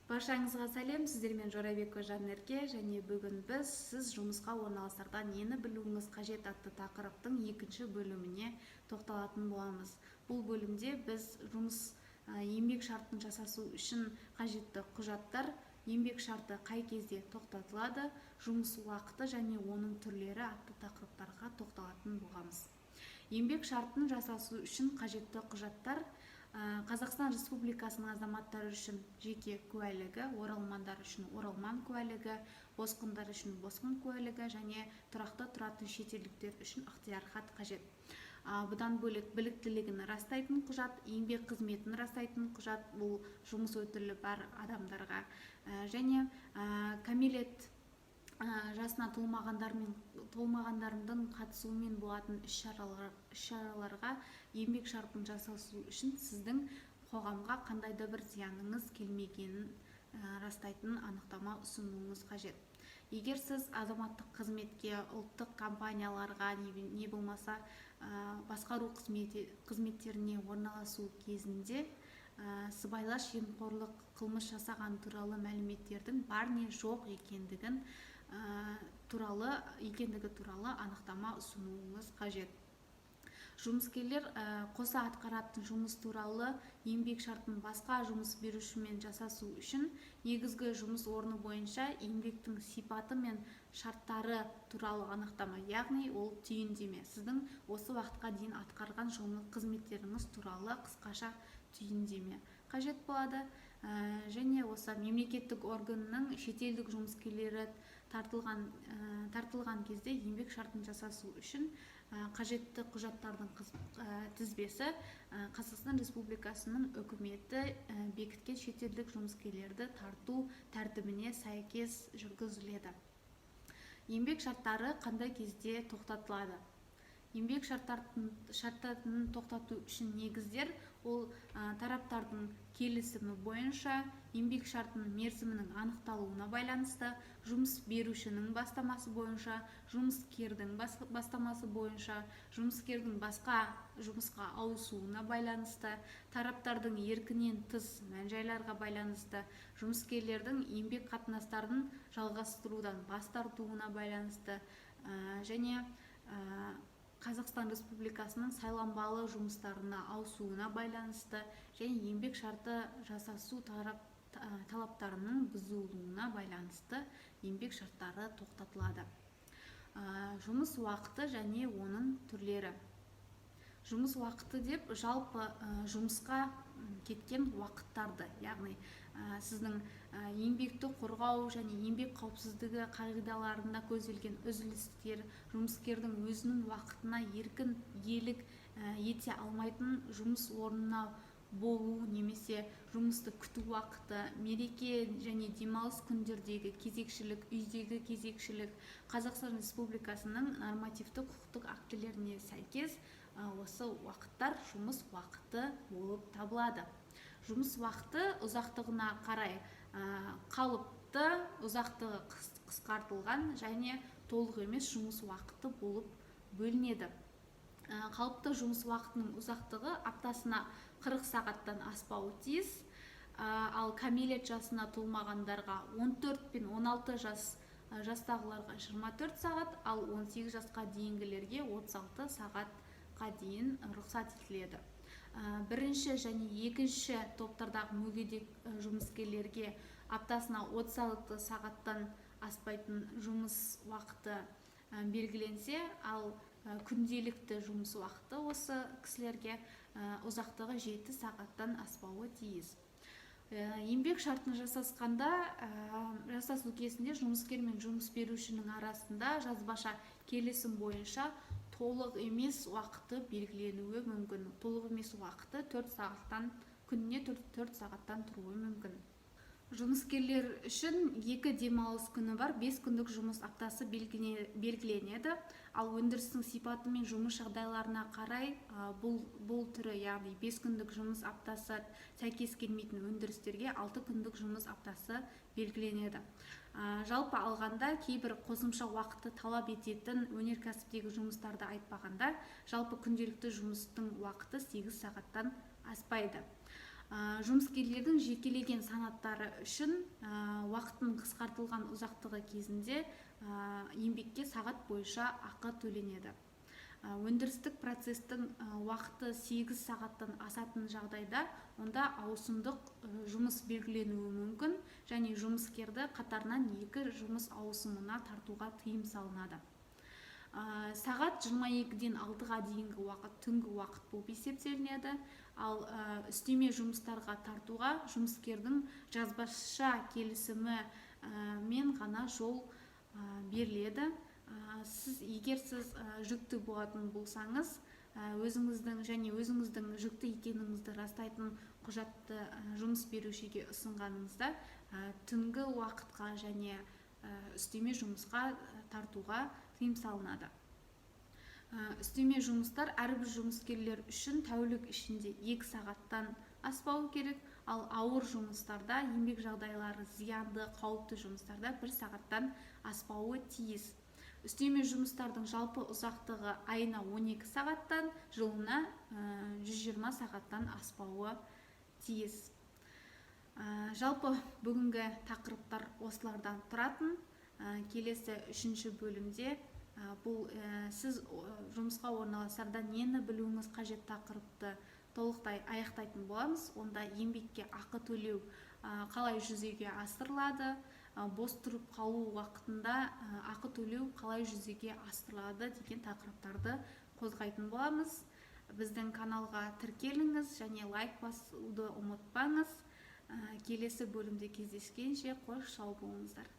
Баршаңызға сәлем, сіздермен Жорабек Жанерке, және бүгін біз сіз жұмысқа орналасарда нені білуіңіз қажет атты тақырыптың екінші бөліміне тоқталатын боламыз. Бұл бөлімде біз еңбек шартын жасасу үшін қажетті құжаттар, еңбек шарты қай кезде тоқтатылады, жұмыс уақыты және оның түрлері атты тақырыптарға тоқталатын боламыз. Еңбек шартын жасасу үшін қажетті құжаттар: Қазақстан Республикасының азаматтары үшін жеке куәлігі, оралмандар үшін оралман куәлігі, босқындар үшін босқын куәлігі және тұрақты тұратын шетелдіктер үшін ықтиярхат қажет. Бұдан бөлек біліктілігін растайтын құжат, еңбек қызметін растайтын құжат, бұл жұмыс өтілі бар адамдарға, және кәмелет жасына толмағандардың қатысуымен болатын іс-шараларға еңбек шартын жасасу үшін сіздің қоғамға қандай да бір зияныңыз келмегенін растайтын анықтама ұсынуыңыз қажет. Егер сіз азаматтық қызметке, ұлттық компанияларға не болмаса басқару қызметтеріне орналасу кезінде сыбайлас жемқорлық қылмыс жасаған туралы мәліметтердің бар не жоқ екендігі туралы анықтама ұсынуыңыз қажет. Жұмыскерлер қоса атқаратын жұмыс туралы еңбек шартын басқа жұмыс берушімен жасасу үшін негізгі жұмыс орны бойынша еңбектің сипаты мен шарттары туралы анықтама, яғни ол түйіндеме, сіздің осы уақытқа дейін атқарған жұмыс қызметтеріңіз туралы қысқаша түйіндеме қажет болады. Және осы мемлекеттік органның шетелдік жұмыскерлері тартылған кезде еңбек шартын жасасу үшін қажетті құжаттардың тізбесі Қазақстан Республикасының үкіметі бекіткен шетелдік жұмыскерлерді тарту тәртібіне сәйкес жүргізіледі. Еңбек шарттары қандай кезде тоқтатылады? Еңбек шарттарын тоқтату үшін негіздер: ол тараптардың келісімі бойынша, еңбек шартының мерзімінің анықталуына байланысты, жұмыс берушінің бастамасы бойынша, жұмыскердің бастамасы бойынша, жұмыскердің басқа жұмысқа ауысуына байланысты, тараптардың еркінен тыс мән-жайларға байланысты, жұмыскерлердің еңбек қатынастарын жалғастырудан бас тартуына байланысты, және Қазақстан Республикасының сайланбалы жұмыстарына ауысуына байланысты, және еңбек шарты жасасу талаптарының бұзылуына байланысты еңбек шарттары тоқтатылады. Жұмыс уақыты және оның түрлері. Жұмыс уақыты деп жалпы жұмысқа кеткен уақыттарды, яғни сіздің еңбекті қорғау және еңбек қауіпсіздігі қағидаларында көзделген үзілістер, жұмыскердің өзінің уақытына еркін иелік ете алмайтын жұмыс орнына болу немесе жұмысты күту уақыты, мереке және демалыс күндердегі кезекшілік, үйдегі кезекшілік, Қазақстан Республикасының нормативті құқықтық актілеріне сәйкес осы уақыттар жұмыс уақыты болып табылады. Жұмыс уақыты ұзақтығына қарай қалыпты, ұзақтығы қысқартылған және толық емес жұмыс уақыты болып бөлінеді. Қалыпты жұмыс уақытының ұзақтығы аптасына 40 сағаттан аспауы тиіс, ал кәмелет жасына толмағандарға 14 пен 16 жастағыларға 24 сағат, ал 18 жасқа дейінгілерге 36 сағатқа дейін рұқсат етіледі. Бірінші және екінші топтардағы мүгедек жұмыскерлерге аптасына 36 сағаттан аспайтын жұмыс уақыты белгіленсе, ал күнделікті жұмыс уақыты осы кісілерге ұзақтығы 7 сағаттан аспауы тиіс. Еңбек шартын жасасу кезінде жұмыскер мен жұмыс берушінің арасында жазбаша келісім бойынша толық емес уақыты белгіленуі мүмкін. Толық емес уақыты күніне 4 сағаттан тұруы мүмкін. Жұмыскерлер үшін 2 демалыс күні бар, 5 күндік жұмыс аптасы белгіленеді, ал өндірістің сипаты мен жұмыс жағдайларына қарай бұл түрі, яғни 5 күндік жұмыс аптасы сәйкес келмейтін өндірістерге 6 күндік жұмыс аптасы белгіленеді. Жалпы алғанда, кейбір қосымша уақытты талап ететін өнеркәсіптегі жұмыстарды айтпағанда, жалпы күнделікті жұмыстың уақыты 8 сағаттан аспайды. Жұмыскерлердің жекелеген санаттары үшін уақыттың қысқартылған ұзақтығы кезінде еңбекке сағат бойынша ақы төленеді. Өндірістік процестің уақыты 8 сағаттан асатын жағдайда онда ауысымдық жұмыс белгіленуі мүмкін, және жұмыскерді қатарынан 2 жұмыс ауысымына тартуға тыйым салынады. Сағат 22-ден 6-ға дейінгі уақыт түнгі уақыт болып есептелінеді. Ал үстеме жұмыстарға тартуға жұмыскердің жазбаша келісімі мен ғана жол беріледі. Егер сіз жүкті болатын болсаңыз, өзіңіздің жүкті екеніңізді растайтын құжатты жұмыс берушіге ұсынғаныңызда түнгі уақытқа және үстеме жұмысқа тартуға тыйым салынады. Үстеме жұмыстар әрбір жұмыскерлер үшін тәулік ішінде 2 сағаттан аспауы керек, ал ауыр жұмыстарда, еңбек жағдайлары зиянды, қауіпті жұмыстарда 1 сағаттан аспауы тиіс. Үстеме жұмыстардың жалпы ұзақтығы айына 12 сағаттан, жылына 120 сағаттан аспауы тиіс. Жалпы бүгінгі тақырыптар осылардан тұратын. Келесі 3-ші бөлімде бұл сіз жұмысқа орналасарда нені білуіңіз қажет тақырыпты толықтай аяқтайтын боламыз. Онда еңбекке ақы төлеу қалай жүзеге асырылады, бос тұрып қалу уақытында ақы төлеу қалай жүзеге асырылады деген тақырыптарды қозғайтын боламыз. Біздің каналға тіркеліңіз және лайк басуды ұмытпаңыз. Келесі бөлімде кездескенше қош сау болыңыздар.